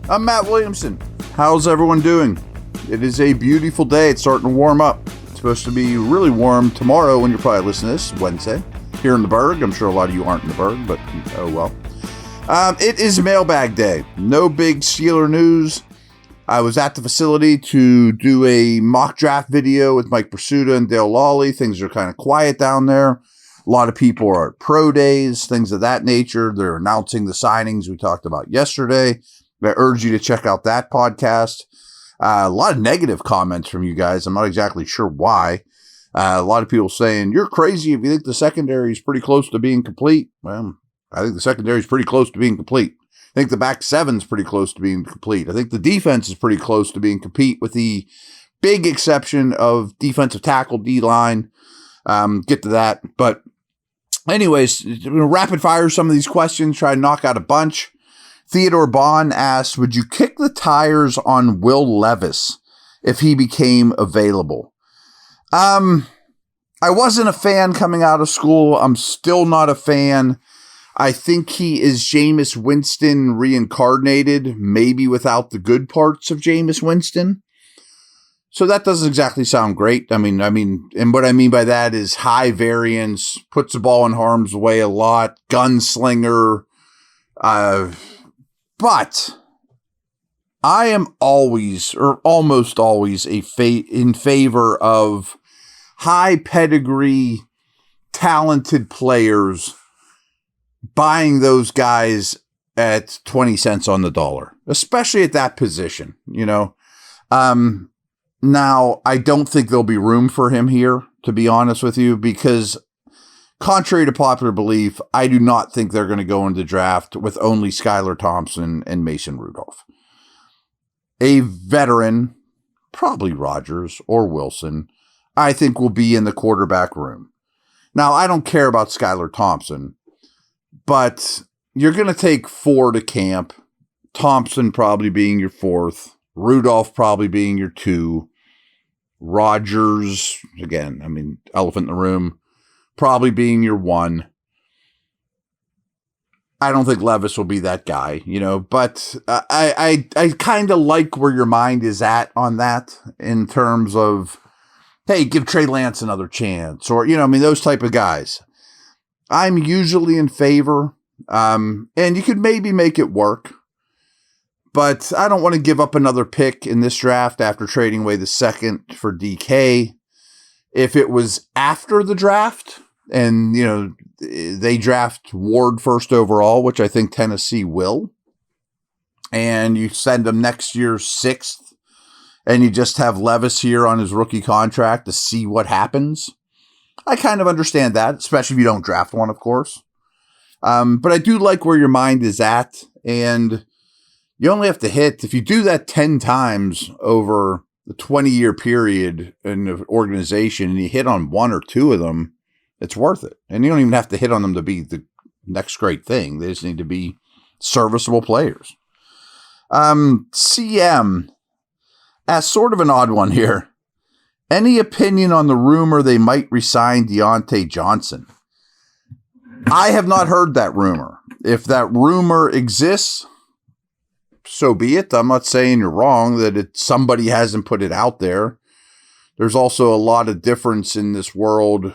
I'm Matt Williamson. How's everyone doing? It is a beautiful day. It's starting to warm up. It's supposed to be really warm tomorrow when you're probably listening to this, Wednesday, here in the Berg. I'm sure a lot of you aren't in the Berg, but oh well. It is mailbag day. No big Steeler news. I was at the facility to do a mock draft video with Mike Pursuta and Dale Lawley. Things are kind of quiet down there. A lot of people are at pro days, things of that nature. They're announcing the signings we talked about yesterday. I urge you to check out that podcast. A lot of negative comments from you guys. I'm not exactly sure why. A lot of people saying, you're crazy if you think the secondary is pretty close to being complete. Well, I think the secondary is pretty close to being complete. I think the back seven's pretty close to being complete. I think the defense is pretty close to being complete, with the big exception of defensive tackle, D-line. Get to that. But anyways, rapid fire some of these questions, try to knock out a bunch. Theodore Bond asks, would you kick the tires on Will Levis if he became available? I wasn't a fan coming out of school. I'm still not a fan. I think he is Jameis Winston reincarnated, maybe without the good parts of Jameis Winston. So that doesn't exactly sound great. I mean, and what I mean by that is high variance, puts the ball in harm's way a lot, gunslinger. But I am always, or almost always, in favor of high pedigree, talented players, buying those guys at 20 cents on the dollar, especially at that position, you know. Now, I don't think there'll be room for him here, to be honest with you, because contrary to popular belief, I do not think they're going to go into the draft with only Skylar Thompson and Mason Rudolph. A veteran, probably Rodgers or Wilson, I think will be in the quarterback room. Now, I don't care about Skylar Thompson, but you're going to take 4 to camp, Thompson probably being your 4th, Rudolph probably being your 2, Rodgers, again, I mean, elephant in the room, probably being your 1. I don't think Levis will be that guy, you know, but I kind of like where your mind is at on that in terms of, hey, give Trey Lance another chance, or, you know, I mean, those type of guys. I'm usually in favor, and you could maybe make it work, but I don't want to give up another pick in this draft after trading away the 2nd for DK. If it was after the draft and, you know, they draft Ward first overall, which I think Tennessee will, and you send them next year's 6th, and you just have Levis here on his rookie contract to see what happens, I kind of understand that, especially if you don't draft one, of course. But I do like where your mind is at, and you only have to hit, if you do that 10 times over the 20-year period in an organization and you hit on 1 or 2 of them, it's worth it. And you don't even have to hit on them to be the next great thing. They just need to be serviceable players. CM asks sort of an odd one here. Any opinion on the rumor they might resign Deontay Johnson? I have not heard that rumor. If that rumor exists, so be it. I'm not saying you're wrong, that somebody hasn't put it out there. There's also a lot of difference in this world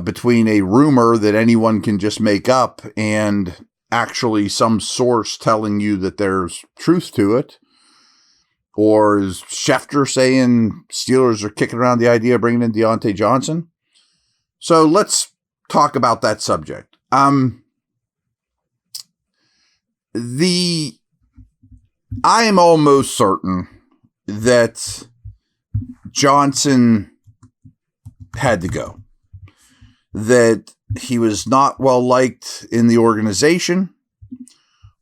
between a rumor that anyone can just make up and actually some source telling you that there's truth to it. Or is Schefter saying Steelers are kicking around the idea of bringing in Deontay Johnson? So let's talk about that subject. I am almost certain that Johnson had to go. That he was not well liked in the organization,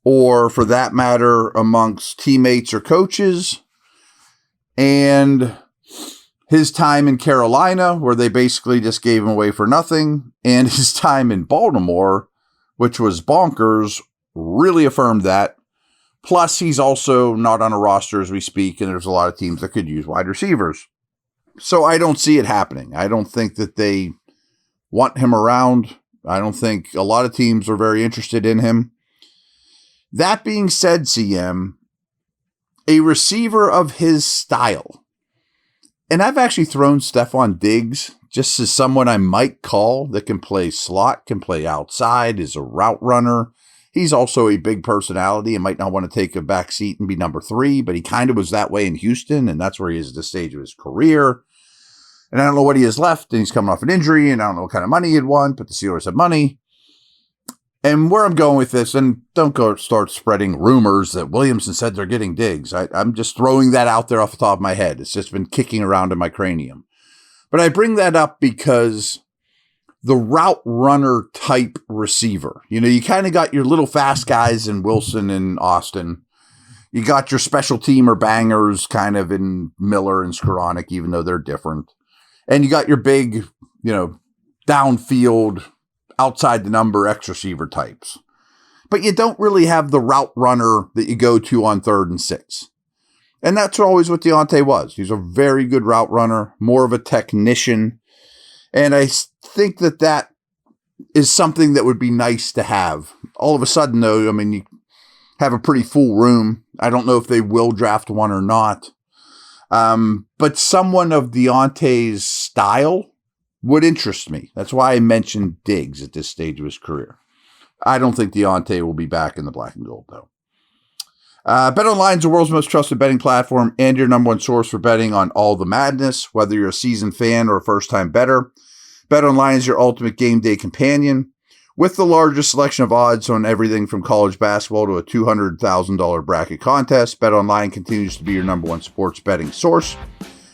or for that matter, amongst teammates or coaches. And his time in Carolina, where they basically just gave him away for nothing, and his time in Baltimore, which was bonkers, really affirmed that. Plus, he's also not on a roster as we speak, and there's a lot of teams that could use wide receivers. So I don't see it happening. I don't think that they want him around. I don't think a lot of teams are very interested in him. That being said, CM, a receiver of his style, and I've actually thrown Stephon Diggs just as someone I might call that can play slot, can play outside, is a route runner. He's also a big personality and might not want to take a back seat and be number 3, but he kind of was that way in Houston, and that's where he is at this stage of his career. And I don't know what he has left, and he's coming off an injury, and I don't know what kind of money he'd want, but the Steelers have money. And where I'm going with this, and don't go start spreading rumors that Williamson said they're getting Diggs. I'm just throwing that out there off the top of my head. It's just been kicking around in my cranium. But I bring that up because the route runner type receiver, you kind of got your little fast guys in Wilson and Austin. You got your special teamer bangers kind of in Miller and Skoranek, even though they're different. And you got your big, downfield, outside the number X receiver types. But you don't really have the route runner that you go to on 3rd and 6. And that's always what Deontay was. He's a very good route runner, more of a technician. And I think that is something that would be nice to have. All of a sudden, though, you have a pretty full room. I don't know if they will draft one or not. But someone of Deontay's style would interest me. That's why I mentioned Diggs at this stage of his career. I don't think Deontay will be back in the black and gold, though. BetOnline is the world's most trusted betting platform and your number one source for betting on all the madness, whether you're a seasoned fan or a first-time bettor. BetOnline is your ultimate game day companion. With the largest selection of odds on everything from college basketball to a $200,000 bracket contest, BetOnline continues to be your number one sports betting source.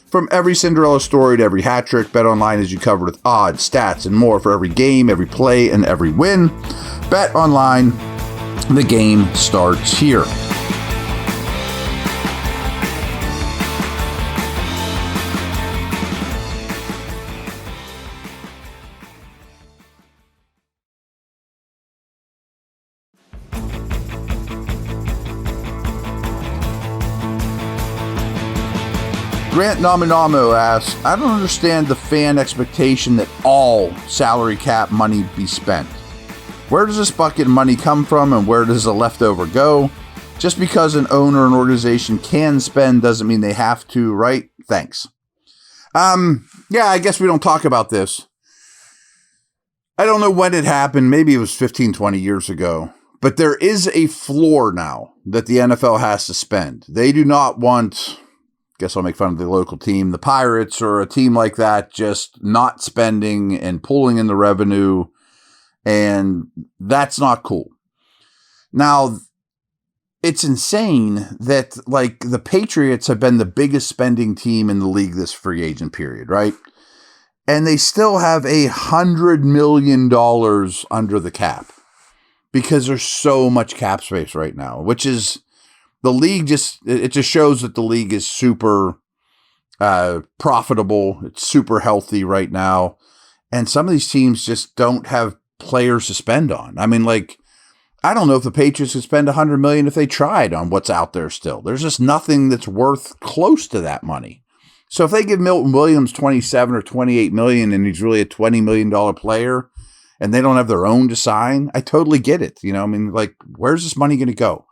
From every Cinderella story to every hat trick, BetOnline has you covered with odds, stats, and more for every game, every play, and every win. BetOnline, the game starts here. Grant Naminamo asks, I don't understand the fan expectation that all salary cap money be spent. Where does this bucket of money come from and where does the leftover go? Just because an owner or an organization can spend doesn't mean they have to, right? Thanks. Yeah, I guess we don't talk about this. I don't know when it happened. Maybe it was 15, 20 years ago. But there is a floor now that the NFL has to spend. They do not want, guess I'll make fun of the local team, the Pirates or a team like that, just not spending and pulling in the revenue. And that's not cool. Now, it's insane that the Patriots have been the biggest spending team in the league this free agent period, right? And they still have $100 million under the cap because there's so much cap space right now, which is the league it just shows that the league is super profitable. It's super healthy right now. And some of these teams just don't have players to spend on. I don't know if the Patriots could spend $100 million if they tried on what's out there still. There's just nothing that's worth close to that money. So if they give Milton Williams $27 or $28 million and he's really a $20 million player and they don't have their own to sign, I totally get it. Where's this money going to go?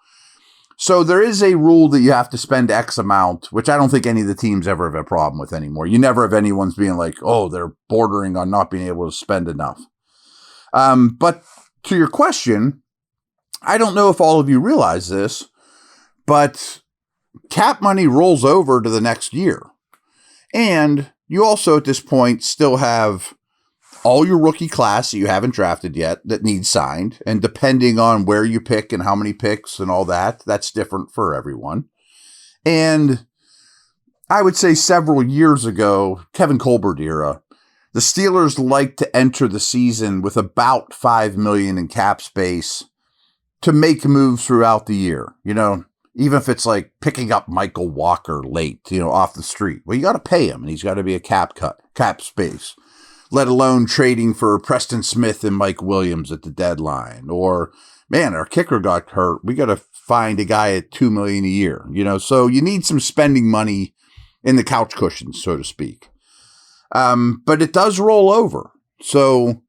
So there is a rule that you have to spend X amount, which I don't think any of the teams ever have a problem with anymore. You never have anyone's being like, oh, they're bordering on not being able to spend enough. But to your question, I don't know if all of you realize this, but cap money rolls over to the next year. And you also at this point still have all your rookie class that you haven't drafted yet that needs signed. And depending on where you pick and how many picks and all that, that's different for everyone. And I would say several years ago, Kevin Colbert era, the Steelers liked to enter the season with about $5 million in cap space to make moves throughout the year. Even if it's like picking up Michael Walker late, off the street. Well, you got to pay him and he's got to be a cap space. Let alone trading for Preston Smith and Mike Williams at the deadline. Or, man, our kicker got hurt. We got to find a guy at $2 million a year. So you need some spending money in the couch cushions, so to speak. But it does roll over. So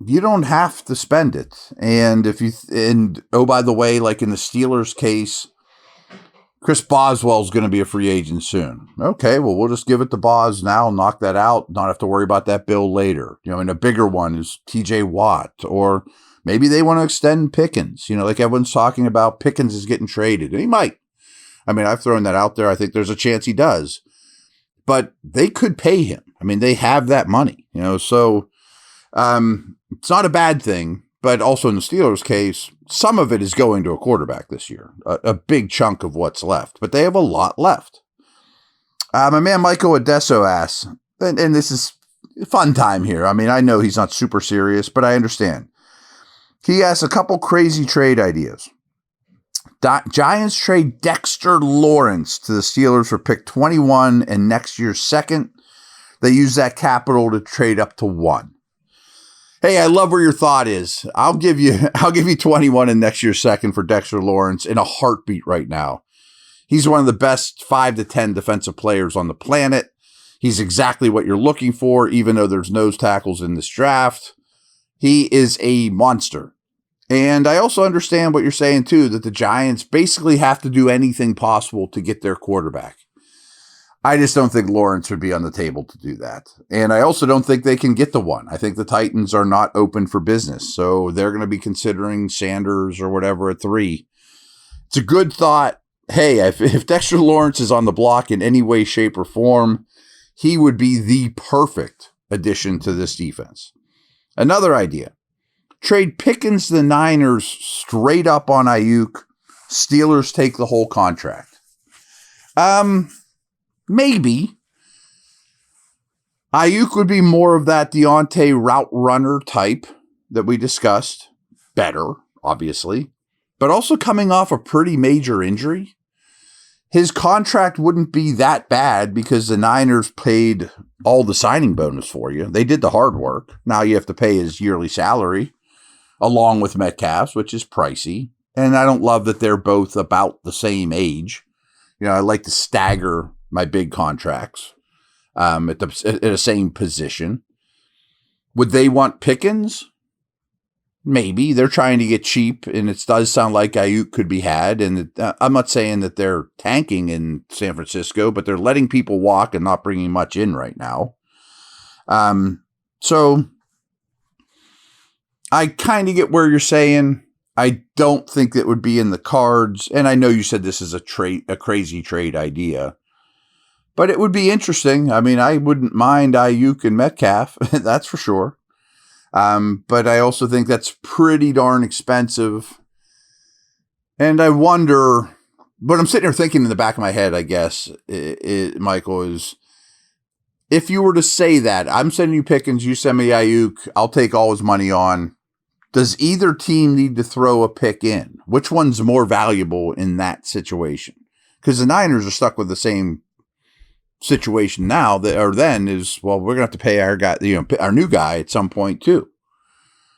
you don't have to spend it. And oh, by the way, like in the Steelers case, Chris Boswell's going to be a free agent soon. Okay, well, we'll just give it to Bos now, knock that out, not have to worry about that bill later. And a bigger one is TJ Watt, or maybe they want to extend Pickens. Like everyone's talking about, Pickens is getting traded. And he might. I've thrown that out there. I think there's a chance he does. But they could pay him. They have that money, so it's not a bad thing. But also in the Steelers' case, some of it is going to a quarterback this year, a big chunk of what's left. But they have a lot left. My man Michael Odesso asks, and this is a fun time here. I know he's not super serious, but I understand. He asks a couple crazy trade ideas. Giants trade Dexter Lawrence to the Steelers for pick 21 and next year's second. They use that capital to trade up to 1. Hey, I love where your thought is. I'll give you 21 in next year's second for Dexter Lawrence in a heartbeat right now. He's one of the best 5 to 10 defensive players on the planet. He's exactly what you're looking for, even though there's nose tackles in this draft. He is a monster. And I also understand what you're saying, too, that the Giants basically have to do anything possible to get their quarterback. I just don't think Lawrence would be on the table to do that. And I also don't think they can get the one. I think the Titans are not open for business. So they're going to be considering Sanders or whatever at 3. It's a good thought. Hey, if Dexter Lawrence is on the block in any way, shape, or form, he would be the perfect addition to this defense. Another idea. Trade Pickens to the Niners straight up on Aiyuk. Steelers take the whole contract. Maybe. Aiyuk would be more of that Deontay route runner type that we discussed. Better, obviously. But also coming off a pretty major injury. His contract wouldn't be that bad because the Niners paid all the signing bonus for you. They did the hard work. Now you have to pay his yearly salary along with Metcalf's, which is pricey. And I don't love that they're both about the same age. I like to stagger my big contracts at the same position. Would they want Pickens? Maybe. They're trying to get cheap, and it does sound like Aiyuk could be had. And I'm not saying that they're tanking in San Francisco, but they're letting people walk and not bringing much in right now. So I kind of get where you're saying. I don't think that would be in the cards. And I know you said this is a crazy trade idea. But it would be interesting. I wouldn't mind Aiyuk and Metcalf, that's for sure. But I also think that's pretty darn expensive. And I wonder, what I'm sitting here thinking in the back of my head, I guess, Michael, is if you were to say that, I'm sending you Pickens, you send me Aiyuk, I'll take all his money on. Does either team need to throw a pick in? Which one's more valuable in that situation? Because the Niners are stuck with the same situation now then is, well, we're gonna have to pay our guy, our new guy at some point too.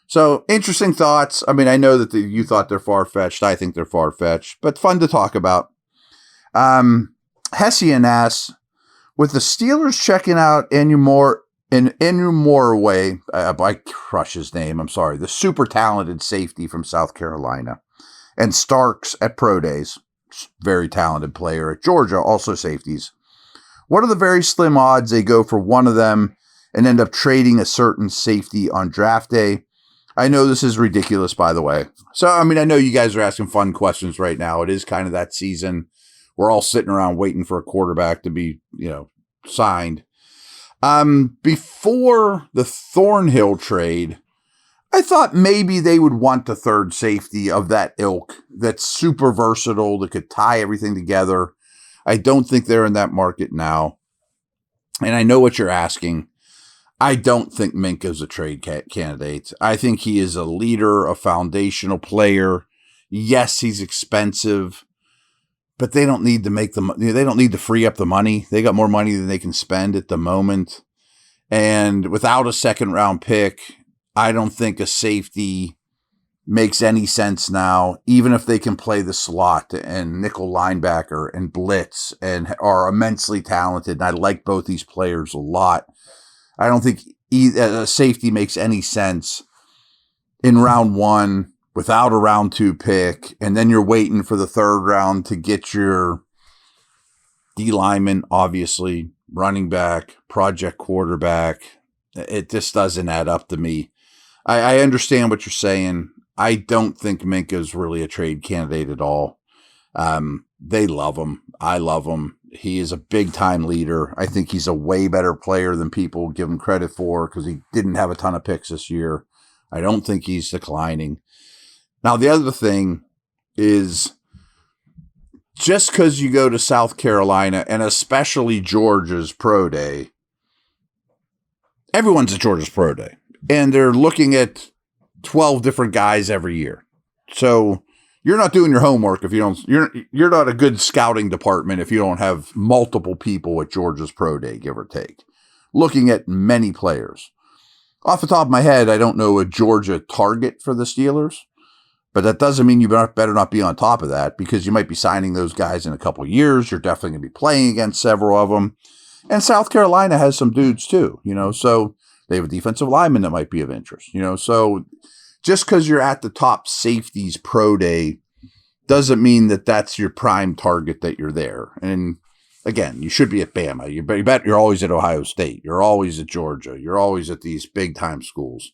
So interesting thoughts. I know that you thought they're far-fetched. I think they're far-fetched, but fun to talk about. Hessian asks, with the Steelers checking out Enumorway, I crush his name, I'm sorry, the super talented safety from South Carolina, and Starks at Pro Days, very talented player at Georgia, also safeties. What are the very slim odds they go for one of them and end up trading a certain safety on draft day? I know this is ridiculous, by the way. So, I know you guys are asking fun questions right now. It is kind of that season. We're all sitting around waiting for a quarterback to be, signed. Before the Thornhill trade, I thought maybe they would want the third safety of that ilk that's super versatile, that could tie everything together. I don't think they're in that market now. And I know what you're asking. I don't think Minka's a trade candidate. I think he is a leader, a foundational player. Yes, he's expensive, but they don't need to they don't need to free up the money. They got more money than they can spend at the moment. And without a second round pick, I don't think a safety makes any sense now, even if they can play the slot and nickel linebacker and blitz and are immensely talented. And I like both these players a lot. I don't think a safety makes any sense in round 1 without a round 2 pick, and then you're waiting for the 3rd round to get your D lineman, obviously, running back, project quarterback. It just doesn't add up to me. I understand what you're saying. I don't think Minka's really a trade candidate at all. They love him. I love him. He is a big-time leader. I think he's a way better player than people give him credit for because he didn't have a ton of picks this year. I don't think he's declining. Now, the other thing is just because you go to South Carolina, and especially Georgia's pro day, everyone's at Georgia's pro day, and they're looking at 12 different guys every year. So you're not doing your homework if you don't. You're not a good scouting department if you don't have multiple people at Georgia's pro day, give or take, looking at many players. Off the top of my head, I don't know a Georgia target for the Steelers, but that doesn't mean you better not be on top of that because you might be signing those guys in a couple of years. You're definitely going to be playing against several of them. And South Carolina has some dudes too, so they have a defensive lineman that might be of interest, so just because you're at the top safeties pro day doesn't mean that that's your prime target that you're there. And again, you should be at Bama. You bet you're always at Ohio State. You're always at Georgia. You're always at these big time schools.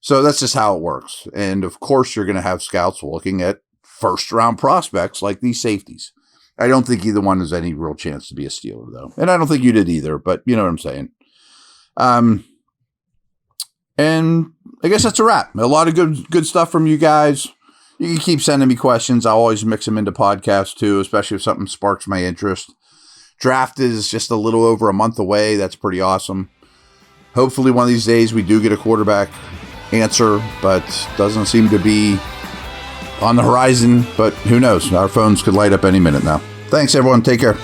So that's just how it works. And of course, you're going to have scouts looking at 1st round prospects like these safeties. I don't think either one has any real chance to be a Steeler, though. And I don't think you did either, but you know what I'm saying. And I guess that's a wrap. A lot of good stuff from you guys. You can keep sending me questions. I'll always mix them into podcasts, too, especially if something sparks my interest. Draft is just a little over a month away. That's pretty awesome. Hopefully one of these days we do get a quarterback answer, but doesn't seem to be on the horizon. But who knows? Our phones could light up any minute now. Thanks, everyone. Take care.